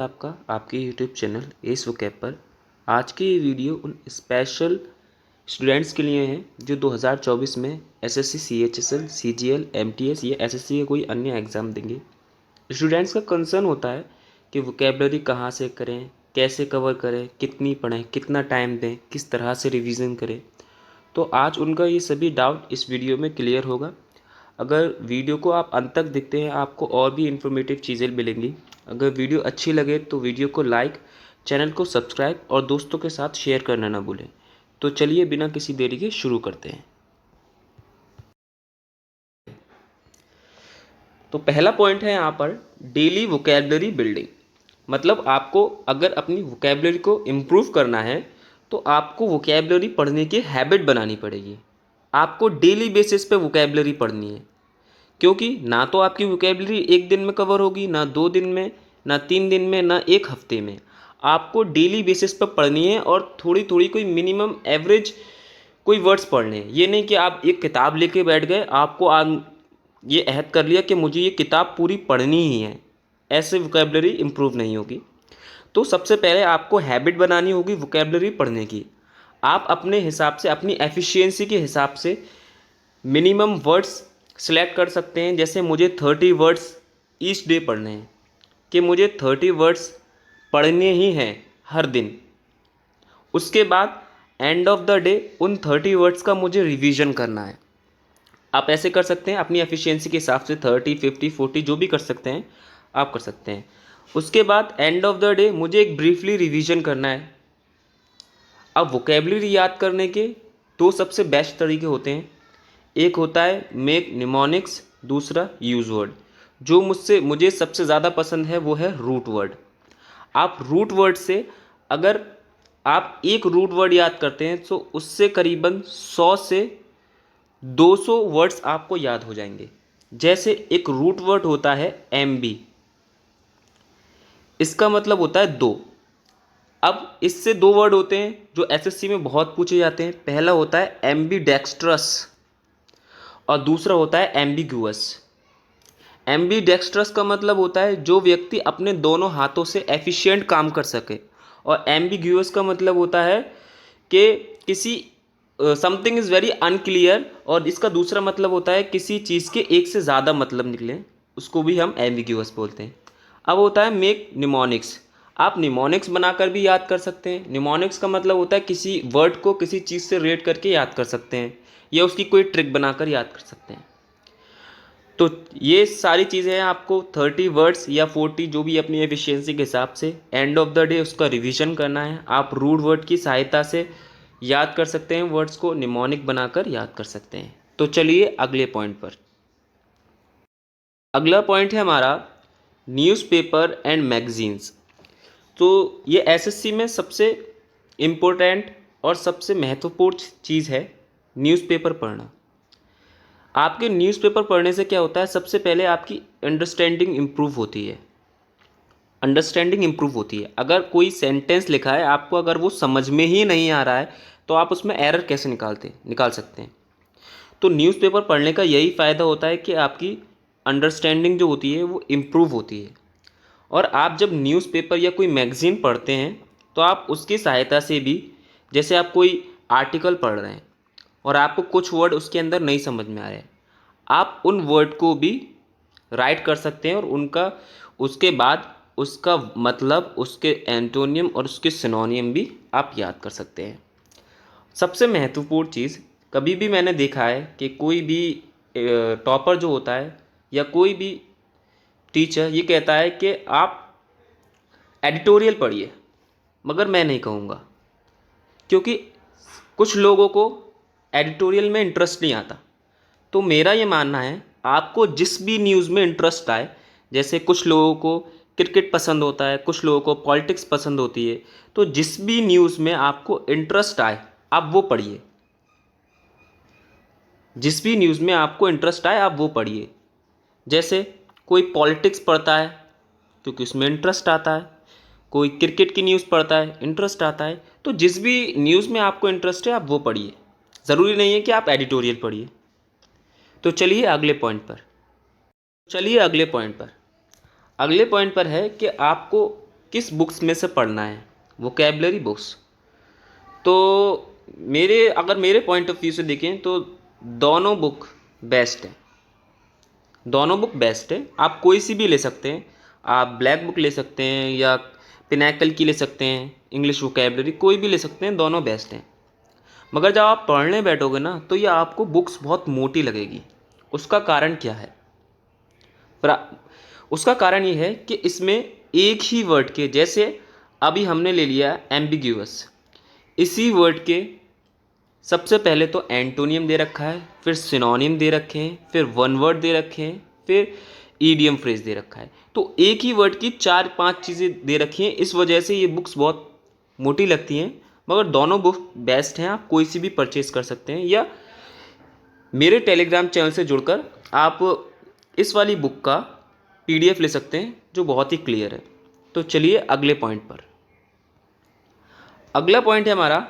आपका आपके YouTube channel S vocab पर। आज की ये वीडियो उन स्पेशल स्टूडेंट्स के लिए है जो 2024 में एसएससी सीएचएसएल सीजीएल एमटीएस या एसएससी या कोई अन्य एग्ज़ाम देंगे। स्टूडेंट्स का कंसर्न होता है कि वोकैबलरी कहाँ से करें, कैसे कवर करें, कितनी पढ़ें, कितना टाइम दें, किस तरह से रिवीजन करें। तो आज उनका ये सभी डाउट इस वीडियो में क्लियर होगा। अगर वीडियो को आप अंत तक देखते हैं आपको और भी इन्फॉर्मेटिव चीज़ें मिलेंगी। अगर वीडियो अच्छी लगे तो वीडियो को लाइक, चैनल को सब्सक्राइब और दोस्तों के साथ शेयर करना ना भूलें। तो चलिए बिना किसी देरी के शुरू करते हैं। तो पहला पॉइंट है यहाँ पर डेली वोकैबलरी बिल्डिंग। मतलब आपको अगर अपनी वोकैबलरी को इम्प्रूव करना है तो आपको वोकैबलरी पढ़ने की हैबिट बनानी पड़ेगी। आपको डेली बेसिस पे वोकैबलरी पढ़नी है, क्योंकि ना तो आपकी वोकैबलरी एक दिन में कवर होगी, ना 2 दिन में, ना 3 दिन में, ना 1 हफ्ते में। आपको डेली बेसिस पर पढ़नी है और थोड़ी थोड़ी कोई मिनिमम एवरेज कोई वर्ड्स पढ़ने हैं। ये नहीं कि आप एक किताब लेके बैठ गए, आपको ये अहद कर लिया कि मुझे ये किताब पूरी पढ़नी ही है। ऐसे वोकैबलरी इम्प्रूव नहीं होगी। तो सबसे पहले आपको हैबिट बनानी होगी वोकैबलरी पढ़ने की। आप अपने हिसाब से, अपनी एफिशिएंसी के हिसाब से मिनिमम वर्ड्स सेलेक्ट कर सकते हैं। जैसे मुझे 30 वर्ड्स ईच डे पढ़ने हैं, कि मुझे 30 वर्ड्स पढ़ने ही हैं हर दिन। उसके बाद एंड ऑफ द डे उन 30 वर्ड्स का मुझे रिवीजन करना है। आप ऐसे कर सकते हैं अपनी एफिशिएंसी के हिसाब से, 30, 50, 40 जो भी कर सकते हैं आप कर सकते हैं। उसके बाद एंड ऑफ द डे मुझे एक ब्रीफली रिवीजन करना है। अब वोकैबलरी याद करने के दो सबसे बेस्ट तरीके होते हैं। एक होता है मेक निमोनिक्स, दूसरा यूज वर्ड। जो मुझे सबसे ज़्यादा पसंद है वो है रूट वर्ड। आप रूट वर्ड से अगर आप एक रूट वर्ड याद करते हैं तो उससे करीबन 100 से 200 वर्ड्स आपको याद हो जाएंगे। जैसे एक रूट वर्ड होता है MB, इसका मतलब होता है 2। अब इससे 2 वर्ड होते हैं जो SSC में बहुत पूछे जाते हैं। पहला होता है एम्बीडेक्स्ट्रस और दूसरा होता है एम्बिगुअस। एम्बीडेक्स्ट्रस का मतलब होता है जो व्यक्ति अपने दोनों हाथों से एफिशिएंट काम कर सके, और एम्बिगुअस का मतलब होता है कि किसी समथिंग इज़ वेरी अनक्लियर, और इसका दूसरा मतलब होता है किसी चीज़ के एक से ज़्यादा मतलब निकले, उसको भी हम एम्बिगुअस बोलते हैं। अब होता है मेक निमोनिक्स। आप निमोनिक्स बनाकर भी याद कर सकते हैं। निमोनिक्स का मतलब होता है किसी वर्ड को किसी चीज़ से रेट करके याद कर सकते हैं, या उसकी कोई ट्रिक बनाकर याद कर सकते हैं। तो ये सारी चीज़ें हैं। आपको 30 वर्ड्स या 40 जो भी अपनी एफिशिएंसी के हिसाब से एंड ऑफ द डे उसका रिवीजन करना है। आप रूट वर्ड की सहायता से याद कर सकते हैं, वर्ड्स को निमोनिक बनाकर याद कर सकते हैं। तो चलिए अगले पॉइंट पर। अगला पॉइंट है हमारा न्यूज़पेपर एंड मैगजीन्स। तो ये एसएससी में सबसे इम्पोर्टेंट और सबसे महत्वपूर्ण चीज़ है न्यूज़पेपर पढ़ना। आपके न्यूज़पेपर पढ़ने से क्या होता है, सबसे पहले आपकी अंडरस्टैंडिंग इम्प्रूव होती है। अगर कोई सेंटेंस लिखा है आपको, अगर वो समझ में ही नहीं आ रहा है तो आप उसमें एरर कैसे निकाल सकते हैं। तो न्यूज़पेपर पढ़ने का यही फ़ायदा होता है कि आपकी अंडरस्टैंडिंग जो होती है वो इम्प्रूव होती है। और आप जब न्यूज़पेपर या कोई मैगज़ीन पढ़ते हैं तो आप उसकी सहायता से भी, जैसे आप कोई आर्टिकल पढ़ रहे हैं और आपको कुछ वर्ड उसके अंदर नहीं समझ में आ रहे हैं, आप उन वर्ड को भी राइट कर सकते हैं और उसके बाद उसका मतलब, उसके एंटोनियम और उसके सिनोनियम भी आप याद कर सकते हैं। सबसे महत्वपूर्ण चीज़, कभी भी मैंने देखा है कि कोई भी टॉपर जो होता है या कोई भी टीचर ये कहता है कि आप एडिटोरियल पढ़िए, मगर मैं नहीं कहूँगा, क्योंकि कुछ लोगों को एडिटोरियल में इंटरेस्ट नहीं आता। तो मेरा ये मानना है आपको जिस भी न्यूज़ में इंटरेस्ट आए, जैसे कुछ लोगों को क्रिकेट पसंद होता है, कुछ लोगों को पॉलिटिक्स पसंद होती है, तो जिस भी न्यूज़ में आपको इंटरेस्ट आए आप वो पढ़िए। जिस भी न्यूज़ में आपको इंटरेस्ट आए आप वो पढ़िए। जैसे कोई पॉलिटिक्स पढ़ता है क्योंकि उसमें इंटरेस्ट आता है, कोई क्रिकेट की न्यूज़ पढ़ता है, इंटरेस्ट आता है। तो जिस भी न्यूज़ में आपको इंटरेस्ट है आप वो पढ़िए। ज़रूरी नहीं है कि आप एडिटोरियल पढ़िए। तो चलिए अगले पॉइंट पर। अगले पॉइंट पर है कि आपको किस बुक्स में से पढ़ना है, वोकेबलरी बुक्स। तो अगर मेरे पॉइंट ऑफ व्यू से देखें तो दोनों बुक बेस्ट है, दोनों बुक बेस्ट है। आप कोई सी भी ले सकते हैं, आप ब्लैक बुक ले सकते हैं या पिनैकल की ले सकते हैं, इंग्लिश वोकेबलरी कोई भी ले सकते हैं, दोनों बेस्ट हैं। मगर जब आप पढ़ने बैठोगे ना तो ये आपको बुक्स बहुत मोटी लगेगी। उसका कारण क्या है? पर उसका कारण ये है कि इसमें एक ही वर्ड के, जैसे अभी हमने ले लिया एम्बिग्यूअस, इसी वर्ड के सबसे पहले तो एंटोनियम दे रखा है, फिर सिनोनिम दे रखे हैं, फिर वन वर्ड दे रखे हैं, फिर ईडियम फ्रेज दे रखा है। तो एक ही वर्ड की 4-5 चीज़ें दे रखी हैं, इस वजह से ये बुक्स बहुत मोटी लगती हैं। मगर दोनों बुक बेस्ट हैं, आप कोई सी भी परचेज कर सकते हैं, या मेरे टेलीग्राम चैनल से जुड़कर आप इस वाली बुक का PDF ले सकते हैं जो बहुत ही क्लियर है। तो चलिए अगले पॉइंट पर। अगला पॉइंट है हमारा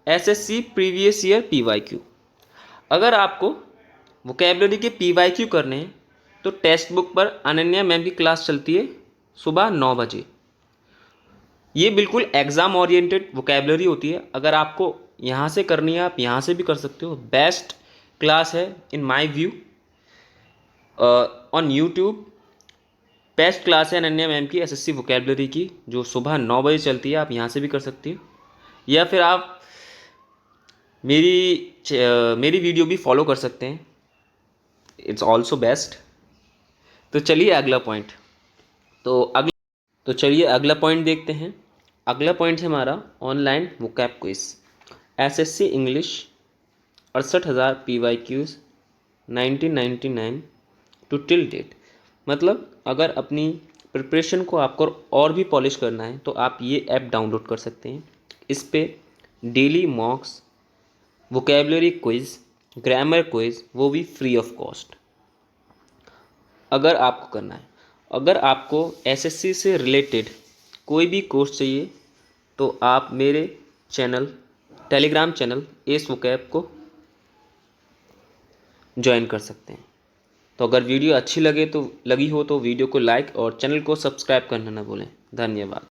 SSC प्रीवियस ईयर PYQ। अगर आपको वोकेबलरी के PYQ करने हैं तो टेक्स्ट बुक पर अनन्या मैम की क्लास चलती है सुबह 9 बजे। ये बिल्कुल एग्ज़ाम ओरिएंटेड वोकेबलरी होती है। अगर आपको यहाँ से करनी है, आप यहाँ से भी कर सकते हो। बेस्ट क्लास है in my view on YouTube. Best class है अनन्या मैम की SSC वोकेबलरी की, जो सुबह 9 बजे चलती है। आप यहाँ से भी कर सकती हो, या फिर आप मेरी वीडियो भी फॉलो कर सकते हैं, इट्स ऑल्सो बेस्ट। तो चलिए अगला पॉइंट। तो चलिए अगला पॉइंट देखते हैं। अगला पॉइंट है हमारा online vocab quiz. SSC English 68,000 PYQs 1999 to till date. मतलब अगर अपनी प्रिपरेशन को आपको और भी पॉलिश करना है तो आप ये ऐप डाउनलोड कर सकते हैं। इस पे daily मॉक्स, vocabulary quiz, grammar quiz, वो भी फ्री ऑफ कॉस्ट अगर आपको करना है। अगर आपको SSC से रिलेटेड कोई भी कोर्स चाहिए तो आप मेरे टेलीग्राम चैनल एस वोकैब को ज्वाइन कर सकते हैं। तो अगर वीडियो अच्छी लगी हो तो वीडियो को लाइक और चैनल को सब्सक्राइब करना ना भूलें। धन्यवाद।